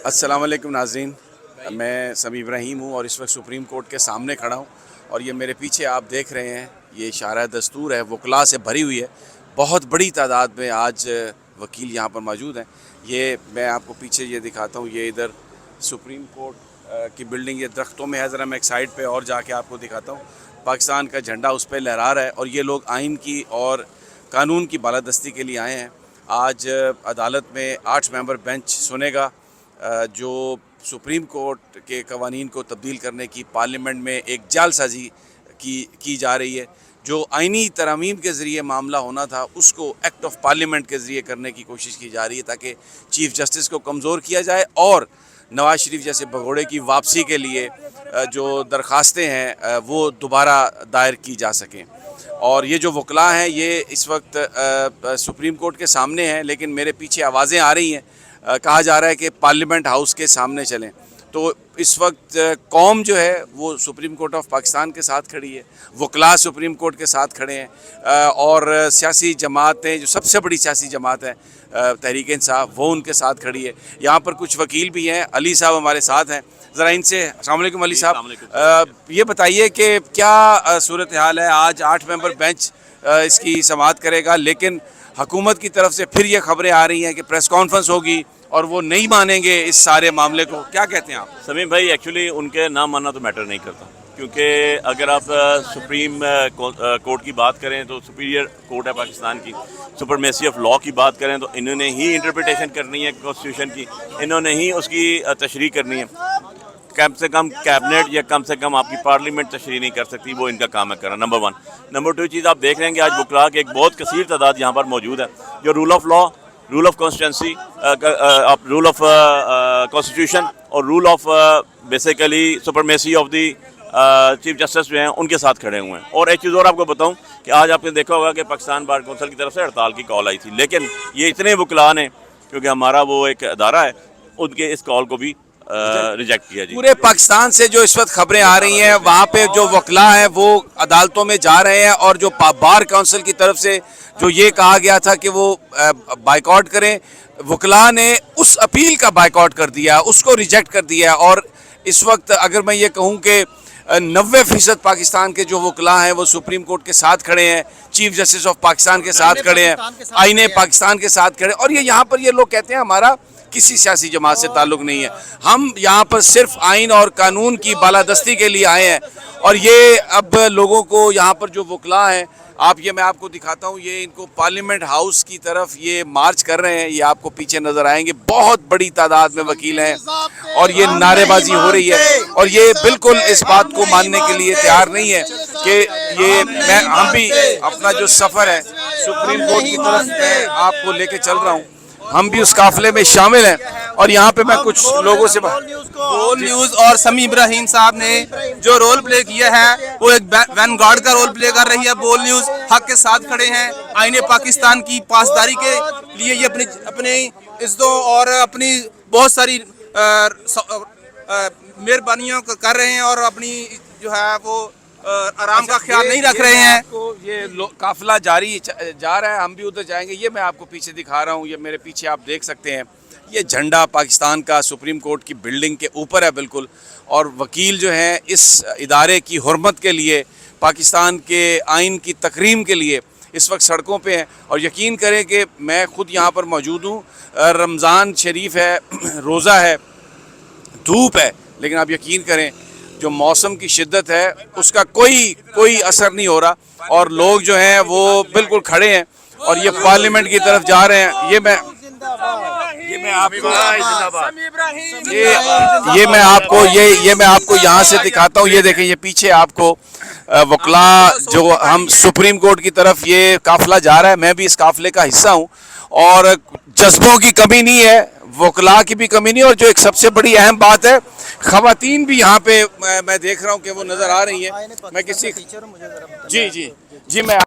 अस्सलाम वालेकुम नाज़रीन, मैं समी इब्राहिम हूँ और इस वक्त सुप्रीम कोर्ट के सामने खड़ा हूँ। और ये मेरे पीछे आप देख रहे हैं, ये शारा दस्तूर है, वकला से भरी हुई है। बहुत बड़ी तादाद में आज वकील यहाँ पर मौजूद हैं। ये मैं आपको पीछे ये दिखाता हूँ, ये इधर सुप्रीम कोर्ट की बिल्डिंग ये दरख्तों में है। ज़रा मैं एक साइड पे और जाके आपको दिखाता हूँ। पाकिस्तान का झंडा उस पर लहरा रहा है और ये लोग आइन की और कानून की बालादस्ती के लिए आए हैं। आज अदालत में 8 मेंबर बेंच सुनेगा जो सुप्रीम कोर्ट के कवानीन को तब्दील करने की पार्लियामेंट में एक जालसाजी की जा रही है। जो आइनी तरमीम के ज़रिए मामला होना था उसको एक्ट ऑफ पार्लियामेंट के ज़रिए करने की कोशिश की जा रही है ताकि चीफ़ जस्टिस को कमज़ोर किया जाए और नवाज शरीफ जैसे भगोड़े की वापसी के लिए जो दरख्वास्तें हैं वो दोबारा दायर की जा सकें। और ये जो वकला हैं ये इस वक्त सुप्रीम कोर्ट के सामने हैं, लेकिन मेरे पीछे आवाज़ें आ रही हैं, कहा जा रहा है कि पार्लियामेंट हाउस के सामने चलें। तो इस वक्त कौम जो है वो सुप्रीम कोर्ट ऑफ पाकिस्तान के साथ खड़ी है, वकला सुप्रीम कोर्ट के साथ खड़े हैं और सियासी जमातें जो सबसे बड़ी सियासी जमात है तहरीक इंसाफ वो उनके साथ खड़ी है। यहाँ पर कुछ वकील भी हैं, अली साहब हमारे साथ हैं। ज़रा इनसे अस्सलाम वालेकुम अली साहब, ये बताइए कि क्या सूरत हाल है। आज 8 मेंबर बेंच इसकी समाअत करेगा, लेकिन हुकूमत की तरफ से फिर ये खबरें आ रही हैं कि प्रेस कॉन्फ्रेंस होगी और वो नहीं मानेंगे इस सारे मामले को। क्या कहते हैं आप? समीम भाई, एक्चुअली उनके ना मानना तो मैटर नहीं करता, क्योंकि अगर आप सुप्रीम कोर्ट की बात करें तो सुपीरियर कोर्ट है पाकिस्तान की। सुपरमेसी ऑफ लॉ की बात करें तो इन्होंने ही इंटरप्रिटेशन करनी है कॉन्स्टिट्यूशन की, इन्होंने ही उसकी तशरीह करनी है। कम से कम कैबिनेट या कम से कम आपकी पार्लियामेंट तशरीह नहीं कर सकती, वो इनका काम है करना। नंबर 1। नंबर 2 चीज़ आप देख रहे हैं कि आज वकला की एक बहुत कसीर तादाद यहाँ पर मौजूद है जो rule of law, rule of constituency, rule of constitution और rule of basically supremacy of the chief justice जो हैं उनके साथ खड़े हुए हैं। और एक चीज़ और आपको बताऊं कि आज आपने देखा होगा कि पाकिस्तान बार कौंसिल की तरफ से हड़ताल की कॉल आई थी, लेकिन ये इतने वकला ने, क्योंकि हमारा वो एक अदारा है, उनके इस कॉल को भी रिजेक्ट किया। जी, पूरे पाकिस्तान से जो इस वक्त खबरें आ रही हैं वहाँ पे जो वकला हैं वो अदालतों में जा रहे हैं और जो बार काउंसिल की तरफ से जो ये कहा गया था कि वो बाइकआउट करें, वकला ने उस अपील का बाइकआउट कर दिया, उसको रिजेक्ट कर दिया। और इस वक्त अगर मैं ये कहूँ कि 90% पाकिस्तान के जो वकला हैं वो सुप्रीम कोर्ट के साथ खड़े हैं, चीफ जस्टिस ऑफ पाकिस्तान के साथ खड़े हैं, आईने पाकिस्तान के साथ खड़े। और ये यहाँ पर ये लोग कहते हैं हमारा किसी सियासी जमात से ताल्लुक़ नहीं है, हम यहाँ पर सिर्फ आइन और कानून की बालादस्ती के लिए आए हैं। और ये अब लोगों को यहाँ पर जो वकला हैं, मैं आपको दिखाता हूँ, ये इनको पार्लियामेंट हाउस की तरफ ये मार्च कर रहे हैं। ये आपको पीछे नज़र आएंगे, बहुत बड़ी तादाद में वकील हैं और ये नारेबाजी हो रही है और ये बिल्कुल इस बात को मानने के लिए तैयार नहीं है कि हम भी अपना जो सफ़र है सुप्रीम कोर्ट की तरफ मैं आपको लेके चल रहा हूँ, हम भी उस काफिले में शामिल हैं। और यहाँ पे मैं कुछ लोगों से बोल न्यूज़ और समी इब्राहिम साहब ने जो रोल प्ले किया है वो एक वैनगार्ड का रोल प्ले कर रही है। बोल न्यूज़ हक के साथ खड़े हैं, आईने पाकिस्तान की पासदारी के लिए ये अपनी इज्जतों और अपनी बहुत सारी मेहरबानियों कर रहे हैं और अपनी जो है वो आराम का ख्याल नहीं रख रहे हैं। ये काफिला जारी जा रहा है, हम भी उधर जाएंगे। ये मैं आपको पीछे दिखा रहा हूँ, ये मेरे पीछे आप देख सकते हैं, ये झंडा पाकिस्तान का सुप्रीम कोर्ट की बिल्डिंग के ऊपर है बिल्कुल। और वकील जो हैं इस इदारे की हुर्मत के लिए, पाकिस्तान के आइन की तकरीम के लिए इस वक्त सड़कों पे हैं। और यकीन करें कि मैं खुद यहाँ पर मौजूद हूँ, रमज़ान शरीफ है, रोज़ा है, धूप है, लेकिन आप यकीन करें जो मौसम की शिद्दत है उसका कोई असर नहीं हो रहा और लोग जो हैं वो बिल्कुल खड़े हैं और ये पार्लियामेंट की तरफ जा रहे हैं। ये मैं आपको यहाँ से दिखाता हूँ। ये देखें, ये पीछे आपको वकला जो हम सुप्रीम कोर्ट की तरफ ये काफिला जा रहा है, मैं भी इस काफिले का हिस्सा हूँ और जज्बों की कमी नहीं है, वकला की भी कमी नहीं। और जो एक सबसे बड़ी अहम बात है, खवातीन भी यहाँ पे मैं देख रहा हूँ कि वो नज़र आ रही हैं। मैं किसी जी मैं